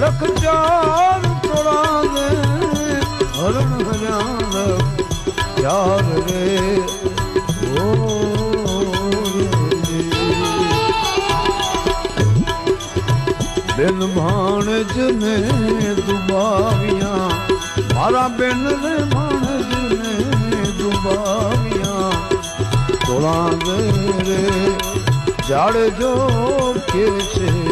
लख चार तोड़ांगे हरण हरियाण चार रे ओ बिन भाणज ने दुबाविया मारा बिन रे भाणज ने दुबाविया तोड़ांगे रे जाड़ जो के से